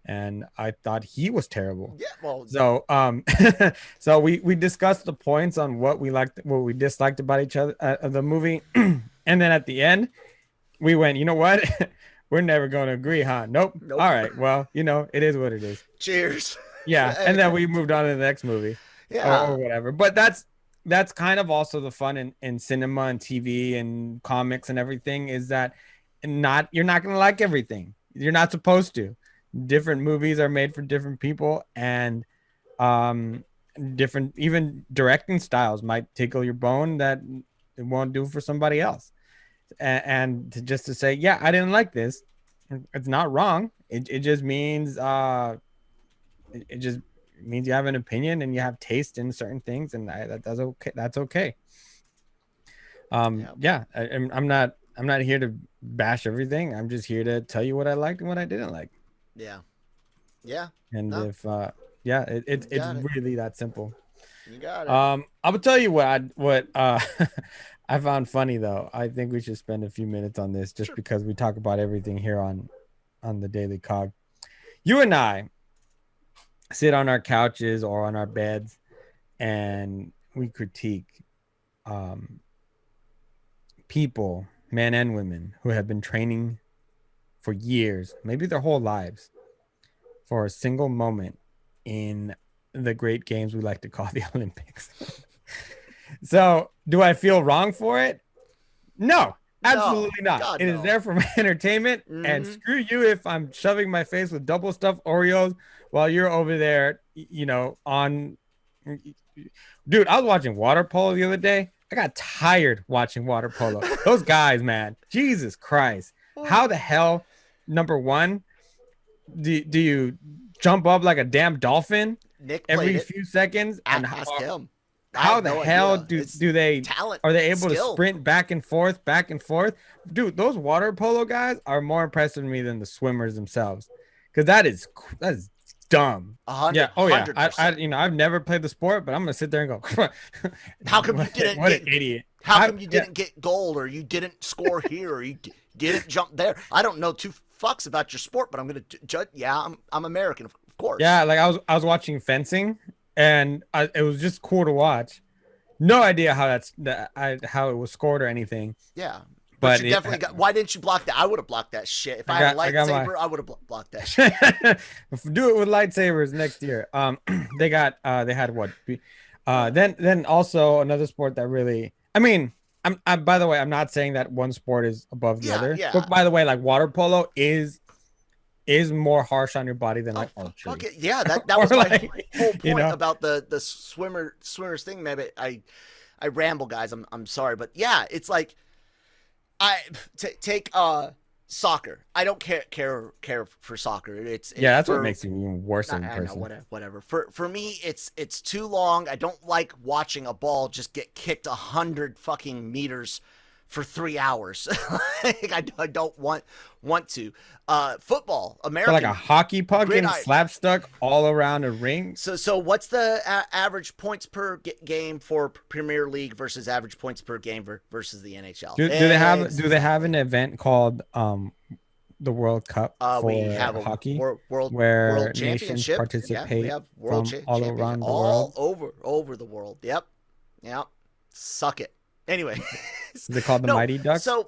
and I thought he was terrible. Yeah, well, so so we discussed the points on what we liked, what we disliked about each other, the movie, and then at the end we went, you know what? We're never going to agree, huh? Nope. All right, well, it is what it is. Cheers. Yeah, and then we moved on to the next movie, or whatever. But that's kind of also the fun in cinema and TV and comics and everything, is that you're not going to like everything. You're not supposed to. Different movies are made for different people, and different, even directing styles might tickle your bone that it won't do for somebody else. And just to say, yeah, I didn't like this, it's not wrong. It just means it just means you have an opinion and you have taste in certain things, and that's okay. That's okay. Yeah, I'm not here to bash everything. I'm just here to tell you what I liked and what I didn't like. Yeah. And no. if it's really that simple. You got it. I will tell you what I found funny, though. I think we should spend a few minutes on this, just because we talk about everything here on the Daily COG. You and I sit on our couches or on our beds, and we critique people, men and women, who have been training for years, maybe their whole lives, for a single moment in the great games we like to call the Olympics. So, do I feel wrong for it? No, absolutely not. God, it is there for my entertainment, and screw you if I'm shoving my face with double stuffed Oreos while you're over there, on. Dude, I was watching water polo the other day. I got tired watching water polo. Those guys, man, Jesus Christ. How the hell, number one, do you jump up like a damn dolphin every few seconds? And ask him. How the hell do they talent? Are they able skill. to sprint back and forth? Dude, those water polo guys are more impressive to me than the swimmers themselves, because that is dumb. 100, yeah. Oh yeah. 100%. I've never played the sport, but I'm gonna sit there and go, how come you didn't? What an idiot! How come you didn't get gold, or you didn't score here, or you didn't jump there? I don't know two fucks about your sport, but I'm gonna judge. Yeah, I'm American, of course. Yeah, like I was watching fencing, and it was just cool to watch. No idea how how it was scored or anything. Yeah. But you definitely got. Why didn't you block that? I would have blocked that shit. If I had a lightsaber, I would have blocked that shit. Do it with lightsabers next year. They had what? Then also another sport that really, I mean, by the way, I'm not saying that one sport is above the other. Yeah. But by the way, like water polo is more harsh on your body than like archery. Fuck it. Yeah, that was my like, whole point you know? about the swimmers thing. Maybe I ramble, guys. I'm sorry, but yeah, it's like take soccer. I don't care for soccer. That's what makes you even worse in I person. know, whatever. For me, it's too long. I don't like watching a ball just get kicked 100 fucking meters for 3 hours. Like, I don't want to. Football, American, So like a hockey puck getting gridiron. slap stuck all around a ring. So what's the average points per game for Premier League versus average points per game versus the NHL? Do they have an event called the World Cup for we have a hockey, world where nations championship. participate we have world from all championship around the all world? over the world. Yep. Suck it. Anyway, Is it called the Mighty Ducks? So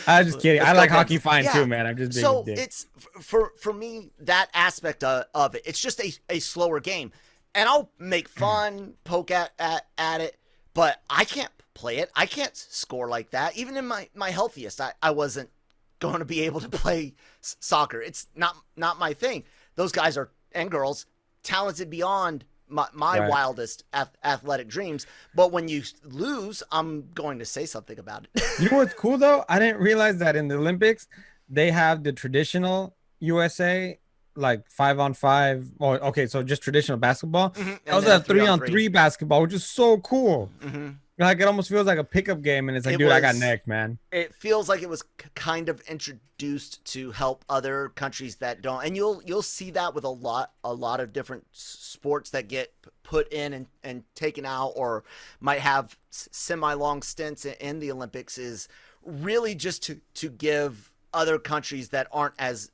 I'm just kidding. I like hockey fine Yeah. too, man. I'm just being So a dick. it's for me, that aspect of it. It's just a slower game, and I'll make fun, poke at it, but I can't play it. I can't score like that. Even in my healthiest, I wasn't going to be able to play soccer. It's not my thing. Those guys are, and girls, talented beyond my Right. wildest athletic dreams. But when you lose, I'm going to say something about it. You know what's cool though? I didn't realize that in the Olympics they have the traditional USA like 5-on-5. Oh, okay, so just traditional basketball. And That was then a 3-on-3 basketball, which is so cool. Mm-hmm. Like it almost feels like a pickup game, and it's like, It dude, I got was- necked, man. It feels like it was kind of introduced to help other countries that don't, and you'll see that with a lot of different sports that get put in and taken out, or might have semi-long stints in the Olympics, is really just to give other countries that aren't as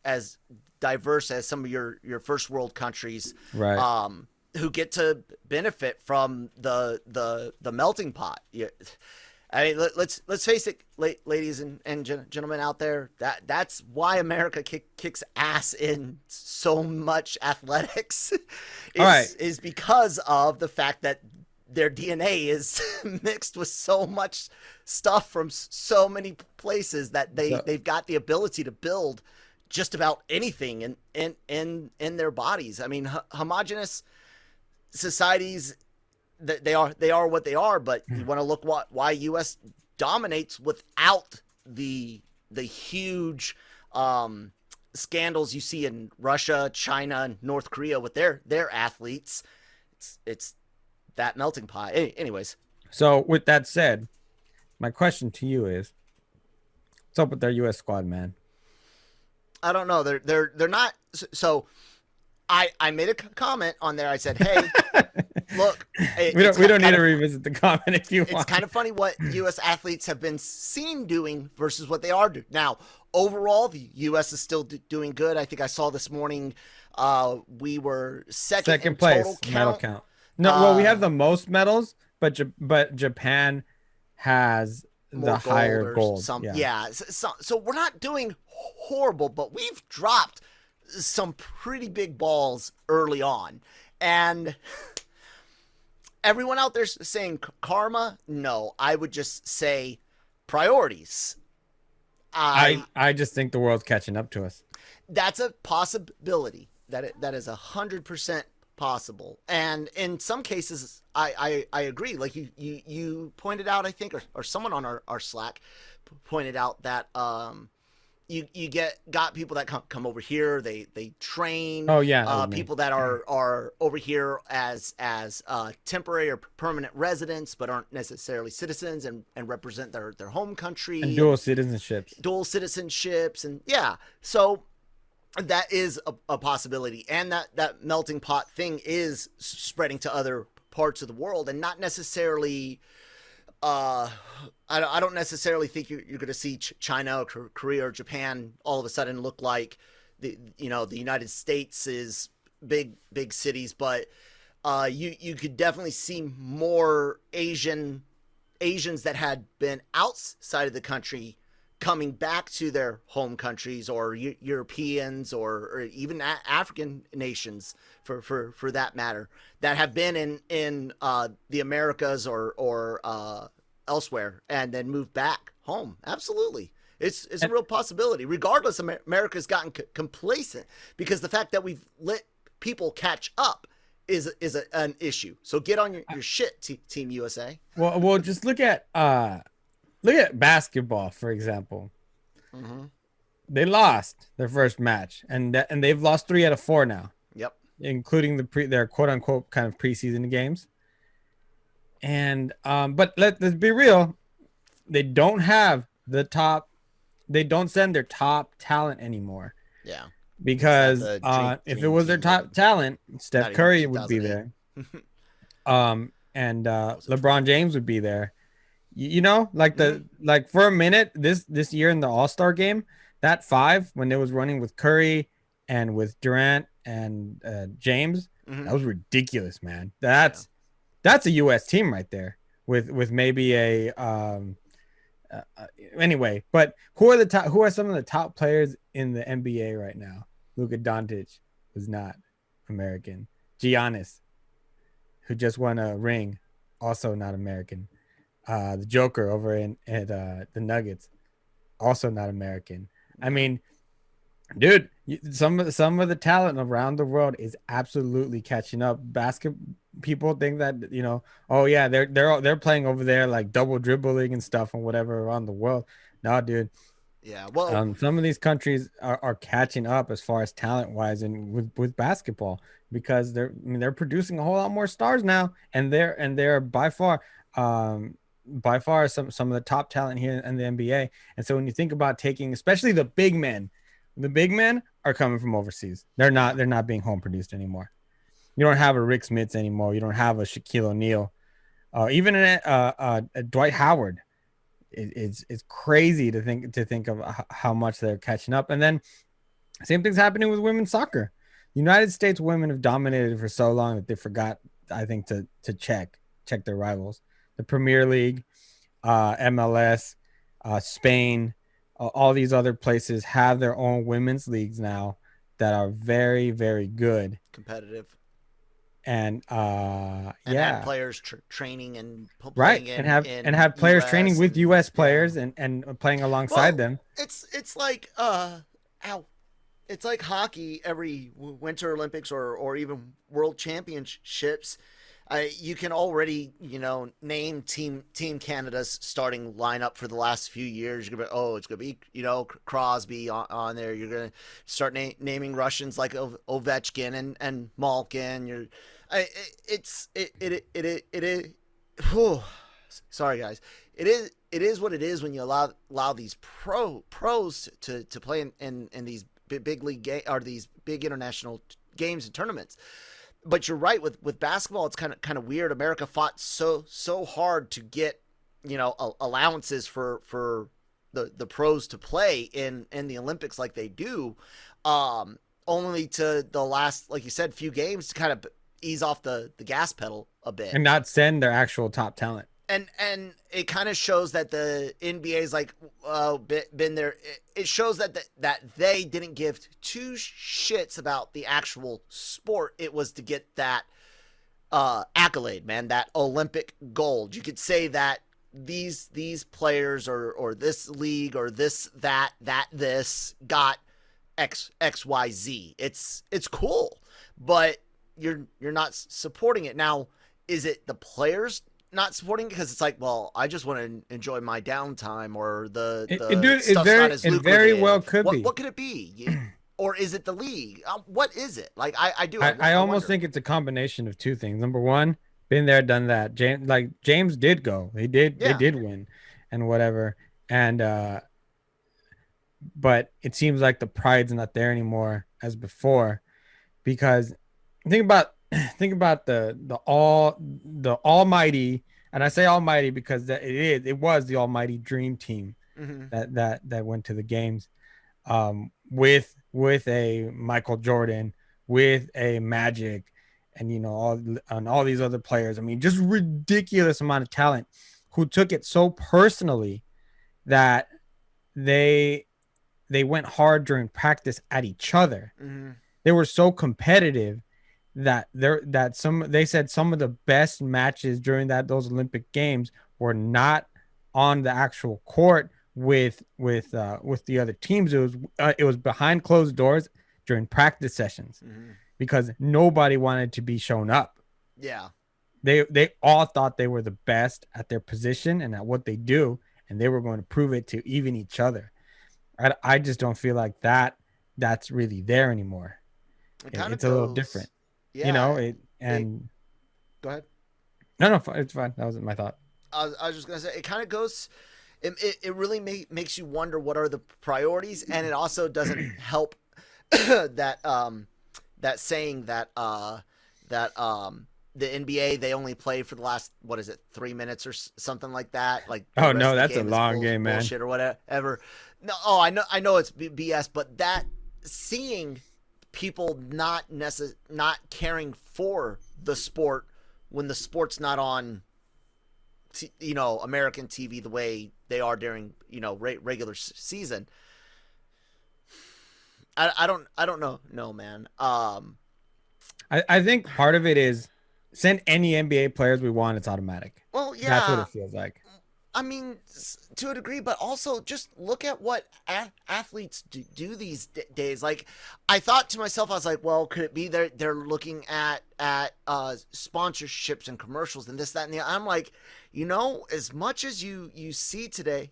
diverse as some of your first world countries, Right. who get to benefit from the melting pot. Yeah. I mean, let's face it, ladies and gentlemen out there, that's why America kicks ass in so much athletics, is because of the fact that their DNA is mixed with so much stuff from so many places that they've got the ability to build just about anything in their bodies. I mean, homogenous societies, they are what they are, but you want to look why U.S. dominates without the huge scandals you see in Russia, China, and North Korea with their athletes. It's that melting pot. Anyways, So with that said, my question to you is, what's up with their U.S. squad, man? I don't know. They're not. So I made a comment on there. I said, hey, look, We don't need to revisit the comment if you it's want. kind of funny what U.S. athletes have been seen doing versus what they are doing. Now, overall, the U.S. is still doing good. I think I saw this morning we were second in place total medal count. No, well, we have the most medals, but Japan has the higher gold. So we're not doing horrible, but we've dropped some pretty big balls early on, and everyone out there's saying karma. No, I would just say priorities. I just think the world's catching up to us. That's a possibility. That is 100% possible, and in some cases I agree. Like you pointed out, I think, or someone on our Slack pointed out that you got people that come over here, they train. Oh yeah, people that are over here as temporary or permanent residents, but aren't necessarily citizens and represent their home country, and dual citizenships, and yeah, so that is a possibility, and that melting pot thing is spreading to other parts of the world, and not necessarily. I don't necessarily think you're going to see China or Korea or Japan all of a sudden look like the United States is big cities, but you could definitely see more Asians that had been outside of the country coming back to their home countries, or Europeans, or even African nations, for that matter, that have been in the Americas or elsewhere, and then move back home. Absolutely. It's a real possibility. Regardless, America's gotten complacent because the fact that we've let people catch up is an issue. So get on your shit, Team USA. Well, just look at basketball, for example. Mm-hmm. They lost their first match, and they've lost 3 out of 4 now. Yep. Including their quote unquote kind of preseason games. And but let's be real, they don't have the top. They don't send their top talent anymore. Yeah. Because if it was their top talent, Steph Curry would be there. And LeBron James would be there. You know, like like for a minute this year in the All-Star game, that 5 when it was running with Curry and with Durant and James, that was ridiculous, man. That's a US team right there with maybe a anyway, but who are some of the top players in the NBA right now? Luka Doncic was not American. Giannis, who just won a ring, also not American. The Joker over at the Nuggets, also not American. I mean, dude, some of the talent around the world is absolutely catching up. People think that, oh yeah, they're playing over there like double dribbling and stuff and whatever around the world. No, dude. Yeah, well, some of these countries are catching up as far as talent wise and with basketball, because they're producing a whole lot more stars now, and they're by far some of the top talent here in the NBA. And so when you think about taking, especially the big men are coming from overseas. They're not being home produced anymore. You don't have a Rick Smits anymore. You don't have a Shaquille O'Neal, even a Dwight Howard. It's crazy to think of how much they're catching up. And then same thing's happening with women's soccer. United States women have dominated for so long that they forgot, I think, to check their rivals. The Premier League, MLS, Spain, all these other places have their own women's leagues now that are very, very good, competitive, and had players training and playing have players US training with US players and playing alongside them. It's like it's like hockey. Every Winter Olympics or even World Championships, you can already name Team Canada's starting lineup for the last few years. You're gonna it's gonna be Crosby on there. You're gonna start naming Russians like Ovechkin and Malkin. Sorry guys, it is what it is when you allow these pros to play in these big league or these big international games and tournaments. But you're right, with basketball, it's kind of weird. America fought so hard to get allowances for the pros to play in the Olympics like they do, only to the last, like you said, few games to kind of ease off the gas pedal a bit and not send their actual top talent. And it kind of shows that the NBA's like been there. It shows that they didn't give 2 shits about the actual sport. It was to get that accolade, man, that Olympic gold. You could say that these players or this league or this got XYZ. It's cool, but you're not supporting it. Now, is it the players not supporting it because it's like, well, I just want to enjoy my downtime, or the stuff's not as lucrative? It very well could be. What could it be? Or is it the league? What is it? Like I almost think it's a combination of 2 things. Number one, been there, done that. James did go. They did win and whatever. And but it seems like the pride's not there anymore as before, because think about the almighty, and I say almighty because it was the almighty dream team that went to the games, with a Michael Jordan, with a Magic, and all these other players. I mean, just ridiculous amount of talent who took it so personally that they went hard during practice at each other. Mm-hmm. They were so competitive that they said some of the best matches during those Olympic Games were not on the actual court with the other teams. It was behind closed doors during practice sessions because nobody wanted to be shown up. Yeah. They all thought they were the best at their position and at what they do, and they were going to prove it to even each other. I just don't feel like that's really there anymore. It's a little different. Yeah. You know, go ahead. No, it's fine. That was my thought. I was just gonna say it kind of goes. It really makes you wonder what are the priorities, and it also doesn't help that that saying that the NBA, they only play for the last, 3 minutes or something like that. Like, oh no, that's a long game, man. Bullshit or whatever. No, I know it's BS, but that seeing people not caring for the sport when the sport's not on, American TV the way they are during, regular season. I don't know. No, man. I think part of it is send any NBA players we want. It's automatic. Well, yeah. That's what it feels like. I mean, to a degree, but also just look at what athletes do these days. Like, I thought to myself, I was like, well, could it be they're looking at sponsorships and commercials and this, that, and the other? I'm like, as much as you see today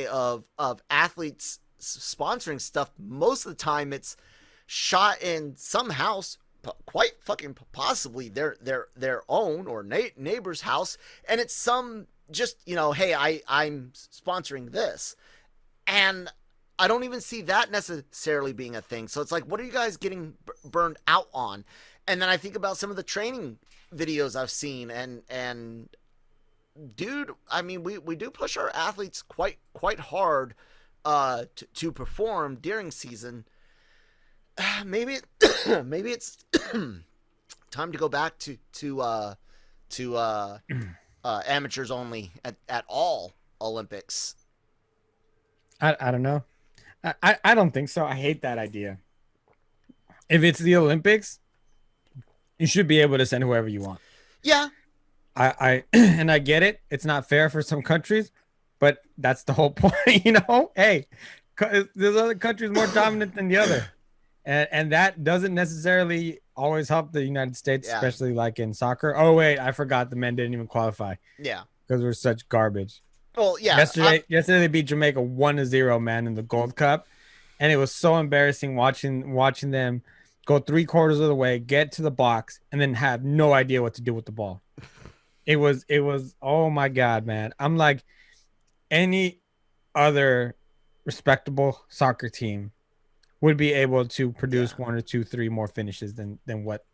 of athletes sponsoring stuff, most of the time it's shot in some house, quite fucking possibly their own or neighbor's house, and it's some just, hey, I'm sponsoring this, and I don't even see that necessarily being a thing. So it's like, what are you guys getting burned out on? And then I think about some of the training videos I've seen, and dude, I mean, we do push our athletes quite hard to perform during season. Maybe it's time to go back to amateurs only at all Olympics. I don't know. I don't think so. I hate that idea. If it's the Olympics, you should be able to send whoever you want. Yeah. I and I get it. It's not fair for some countries, but that's the whole point, Hey, there's other countries more dominant than the other. And that doesn't necessarily always help the United States, especially like in soccer. Oh, wait, I forgot the men didn't even qualify. Yeah. Because we're such garbage. Well, yeah. Yesterday they beat Jamaica 1-0, man, in the Gold Cup. And it was so embarrassing watching them go 3/4 of the way, get to the box, and then have no idea what to do with the ball. It was, oh my God, man. I'm like, any other respectable soccer team would be able to produce 1 or 2, 3 more finishes than what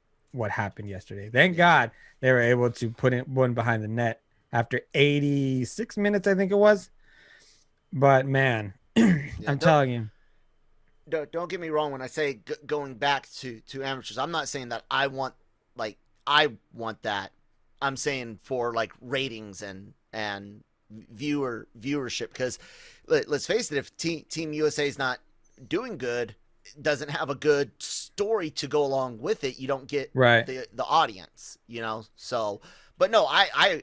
happened yesterday. Thank God they were able to put in one behind the net after 86 minutes, I think it was. But man, I'm telling you. Don't get me wrong when I say going back to amateurs. I'm not saying that I want that. I'm saying for like ratings and viewership, because let's face it, if Team USA is not doing good, doesn't have a good story to go along with it, you don't get the audience, so. But no, I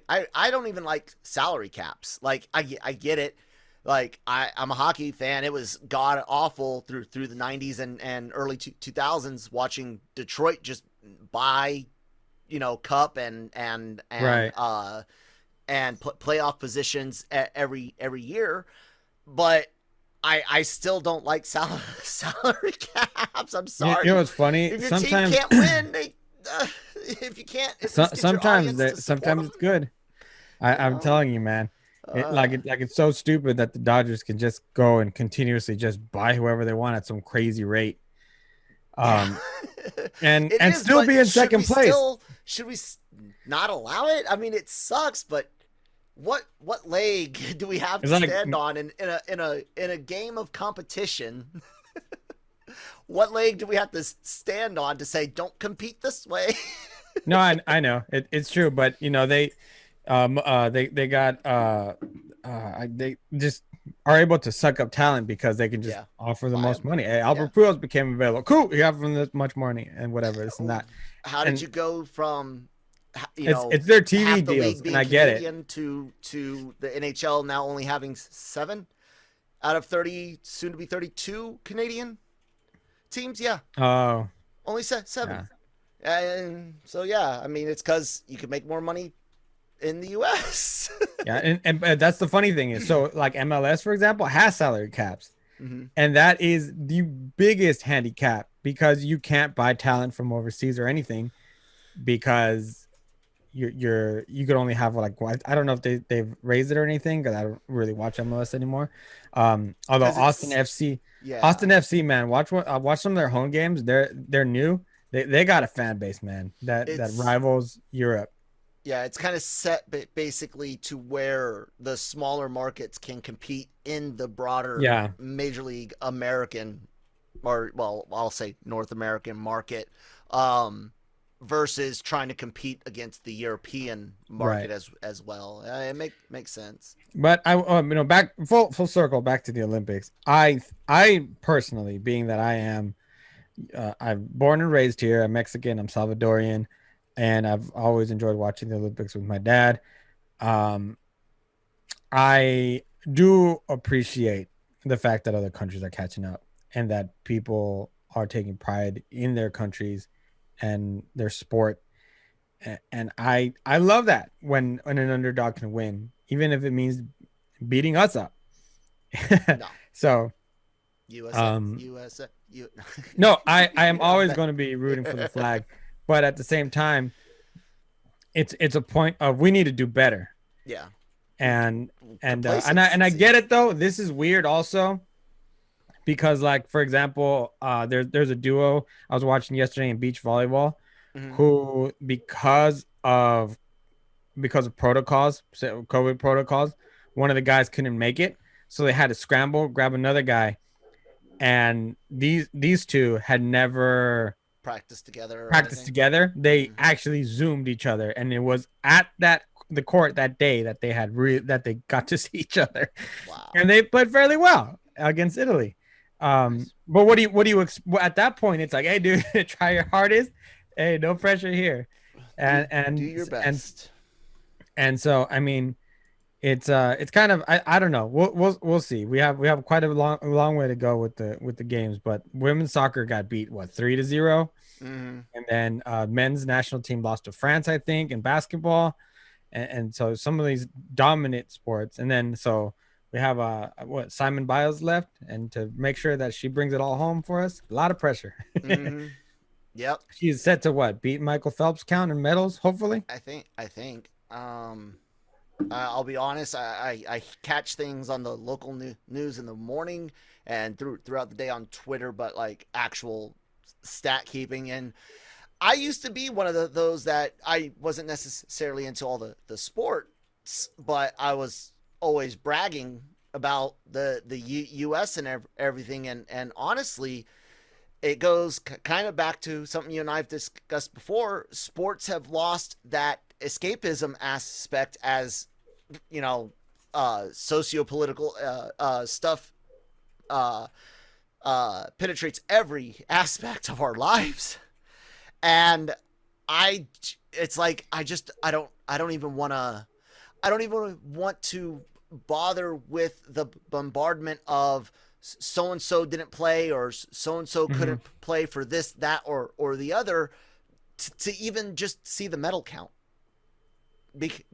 don't even like salary caps. Like, I get it. Like, I'm a hockey fan. It was god awful through the 90s and early 2000s watching Detroit just buy cup and playoff positions every year. But I still don't like salary caps. I'm sorry. You know what's funny? If your sometimes team can't win, if you can't, sometimes it's good. I'm telling you, man. It's so stupid that the Dodgers can just go and continuously just buy whoever they want at some crazy rate, and still be in second place. Should we not allow it? I mean, it sucks, but what leg do we have to stand on in a game of competition? What leg do we have to stand on to say don't compete this way? No, I know it's true, but they got they just are able to suck up talent because they can just Yeah. offer the Buy most 'em. money. Hey, Yeah. Albert Pujols became available. Cool, you have them this much money and whatever, this and that. How did And you go from, it's their TV half the deals, league and being I get it. Canadian to the NHL now only having 7 out of 30, soon to be 32 Canadian teams? Yeah, Oh, only 7. yeah. And so yeah, I mean, it's because you could make more money in the U.S. Yeah, and that's the funny thing is, so like MLS, for example, has salary caps. Mm-hmm. And that is the biggest handicap because you can't buy talent from overseas or anything because you could only have like, I don't know if they've raised it or anything because I don't really watch MLS anymore. Although Yeah, Austin FC, man, watch some of their home games. They're new. They got a fan base, man, that it's rivals Europe. yeah, it's kind of set basically to where the smaller markets can compete in the broader Yeah, Major League American, or well, I'll say North American market, versus trying to compete against the European market right. as well. It makes sense. But back full circle back to the Olympics. I personally, being that I am, I'm born and raised here. I'm Mexican. I'm Salvadorian, and I've always enjoyed watching the Olympics with my dad. Um, I do appreciate the fact that other countries are catching up and that people are taking pride in their countries and their sport. And I love that when an underdog can win, even if it means beating us up. No, So, USA, um, USA, you. no, I am always going to be rooting for the flag, but at the same time, it's a point of we need to do better. Yeah, And I complacency. get it though. This is weird also because like for example, there's a duo I was watching yesterday in beach volleyball Mm-hmm. who because of protocols, so COVID protocols, one of the guys couldn't make it, so they had to scramble, grab another guy, and these two had never Practice together or practiced anything. together. They Mm-hmm. actually zoomed each other, and it was at the court that day that that they got to see each other, Wow. and they played fairly well against Italy. Nice. But what do you at that point? It's like, hey, dude, try your hardest. Hey, no pressure here, and Do and your and best. and so I mean, it's kind of I don't know. We'll see. We have quite a long way to go with the games, but women's soccer got beat what 3-0, Mm-hmm. and then men's national team lost to France, I think, in basketball, and so some of these dominant sports, and then so we have what Simon Biles left, and to make sure that she brings it all home for us, a lot of pressure. Mm-hmm. Yep. She's set to what beat Michael Phelps count in medals, hopefully. I think. I'll be honest. I catch things on the local news in the morning and throughout the day on Twitter, but like actual stat keeping. And I used to be one of those that I wasn't necessarily into all the sports, but I was always bragging about the U.S. and everything. And honestly, it goes kind of back to something you and I have discussed before. Sports have lost that escapism aspect as, socio-political stuff uh, penetrates every aspect of our lives. And it's like, I don't even want to bother with the bombardment of so and so didn't play or so and so couldn't play for this, that, or the other, to even just see the medal count.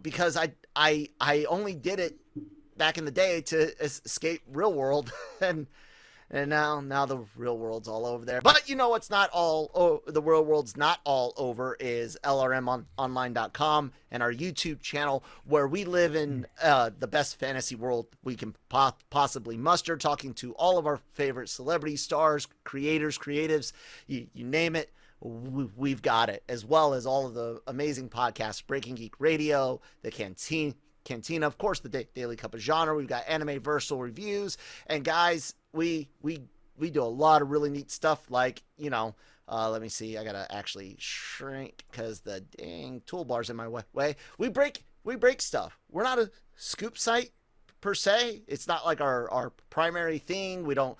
Because I only did it back in the day to escape real world, and now the real world's all over there. But what's not all the real world's not all over is LRMonline.com and our YouTube channel, where we live in the best fantasy world we can possibly muster, talking to all of our favorite celebrities, stars, creators, creatives, you name it. We've got it, as well as all of the amazing podcasts: Breaking Geek Radio, the Cantina, of course, the Daily Cup of Genre. We've got Anime Versal reviews, and guys, we do a lot of really neat stuff. Like let me see, I gotta actually shrink because the dang toolbar's in my way. We break stuff. We're not a scoop site per se. It's not like our primary thing. We don't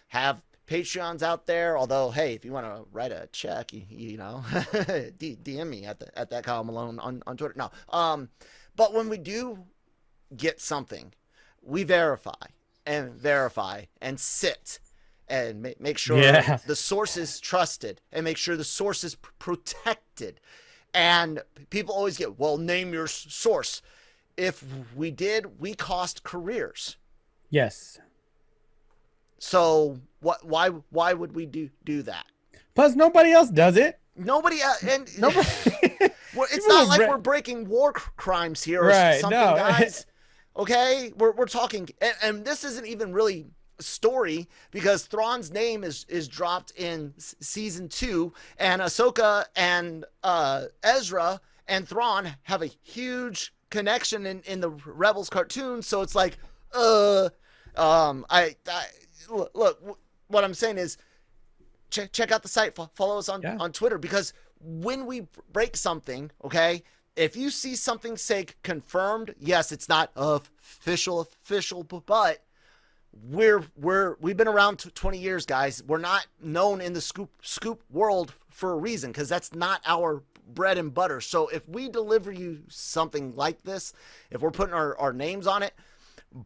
have Patreons out there. Although, hey, if you want to write a check, you know, DM me at that Kyle Malone on Twitter. No, but when we do get something, we verify and sit and make sure the source is trusted and make sure the source is protected. And people always get, well, name your source. If we did, we cost careers. Yes. So why would we do that? Plus, nobody else does it. Nobody and Nobody. well, it's not like we're breaking war crimes here or something, guys. Okay, we're talking, and this isn't even really a story because Thrawn's name is dropped in season 2, and Ahsoka and Ezra and Thrawn have a huge connection in the Rebels cartoon. So it's like, I look. What I'm saying is, check out the site. Follow us on Twitter, because when we break something, okay, if you see something say confirmed, yes, it's not official, but we've been around 20 years, guys. We're not known in the scoop world for a reason, because that's not our bread and butter. So if we deliver you something like this, if we're putting our names on it,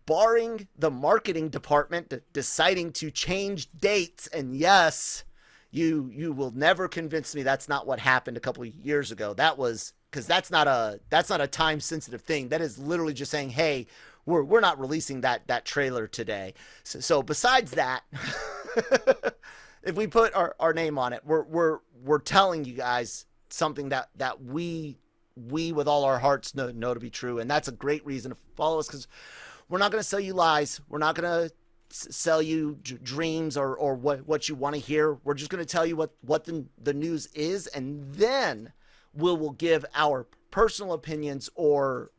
barring the marketing department deciding to change dates, and yes, you will never convince me that's not what happened a couple of years ago. That was because that's not a time sensitive thing. That is literally just saying, hey, we're not releasing that trailer today. So besides that, if we put our name on it, we're telling you guys something that we with all our hearts know to be true. And that's a great reason to follow us, because we're not going to sell you lies. We're not going to sell you dreams or what you want to hear. We're just going to tell you what the news is, and then we'll give our personal opinions or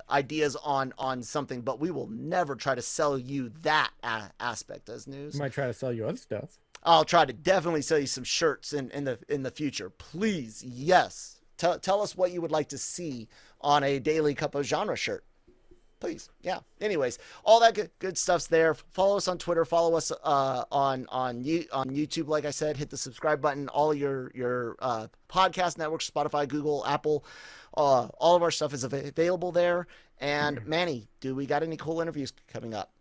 ideas on something, but we will never try to sell you that aspect as news. We might try to sell you other stuff. I'll try to definitely sell you some shirts in the future. Please, yes. Tell us what you would like to see on a Daily Cup of Genre shirt. Please. Yeah. Anyways, all that good stuff's there. Follow us on Twitter. Follow us on YouTube. Like I said, hit the subscribe button. All your podcast networks, Spotify, Google, Apple, all of our stuff is available there. And Manny, do we got any cool interviews coming up?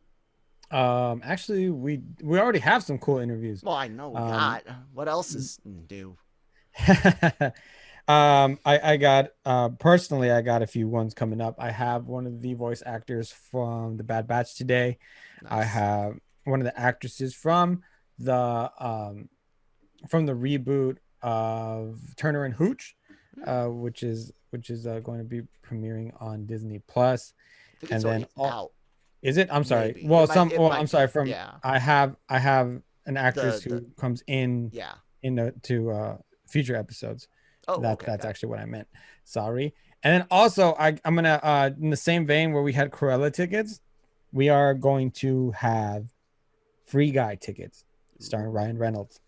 Actually, we already have some cool interviews. Well, I know we got. What else is new? I got personally, I got a few ones coming up. I have one of the voice actors from the Bad Batch today. Nice. I have one of the actresses from the reboot of Turner and Hooch, which is going to be premiering on Disney Plus. And then out. Is it? I'm sorry. Maybe. Well, I'm sorry. I have an actress who comes in to future episodes. Oh, that's actually what I meant. Sorry. And then also, I'm gonna in the same vein where we had Cruella tickets, we are going to have Free Guy tickets starring Ryan Reynolds.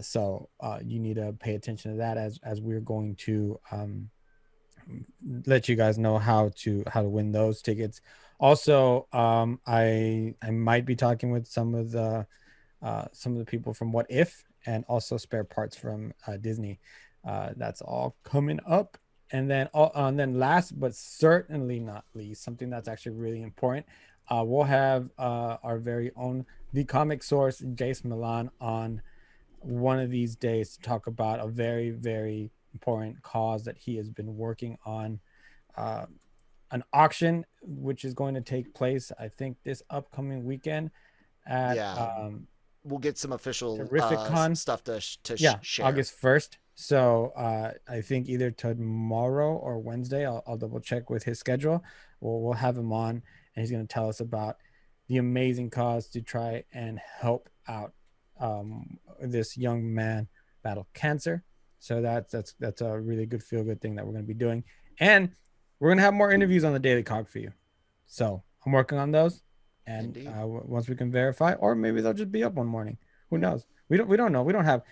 So you need to pay attention to that as we're going to let you guys know how to win those tickets. Also, I might be talking with some of the people from What If, and also spare parts from Disney. That's all coming up. And then last but certainly not least, something that's actually really important, we'll have our very own The Comic Source, Jace Milan, on one of these days to talk about a very, very important cause that he has been working on, an auction which is going to take place, I think, this upcoming weekend at we'll get some official Terrific-Con stuff to share. August 1st. So I think either tomorrow or Wednesday, I'll double check with his schedule. We'll have him on, and he's going to tell us about the amazing cause to try and help out this young man battle cancer. So that's a really good feel-good thing that we're going to be doing. And we're going to have more interviews on the Daily COG for you. So I'm working on those. And once we can verify, or maybe they'll just be up one morning. Who knows? We don't know. We don't have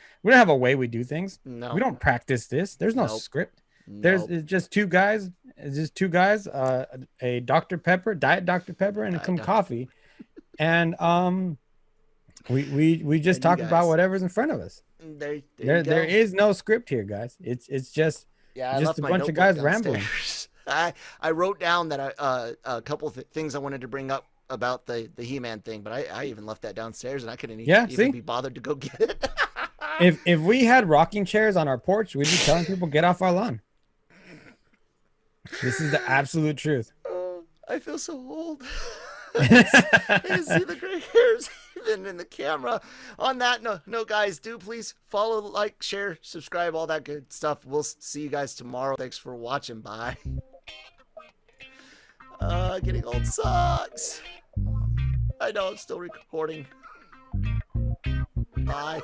a way we do things. No. We don't practice this. There's no script. Nope. It's just two guys. It's just two guys. A Dr. Pepper, Diet Dr. Pepper, and some coffee, and we just talk about whatever's in front of us. There is no script here, guys. It's just just a bunch of guys rambling. I wrote down that a couple of things I wanted to bring up about the He-Man thing, but I even left that downstairs and I couldn't even be bothered to go get it. If we had rocking chairs on our porch, we'd be telling people get off our lawn. This is the absolute truth. I feel so old. I can see the gray hairs even in the camera. On that note, guys, do please follow, like, share, subscribe, all that good stuff. We'll see you guys tomorrow. Thanks for watching. Bye. Getting old sucks. I know I'm still recording. Bye.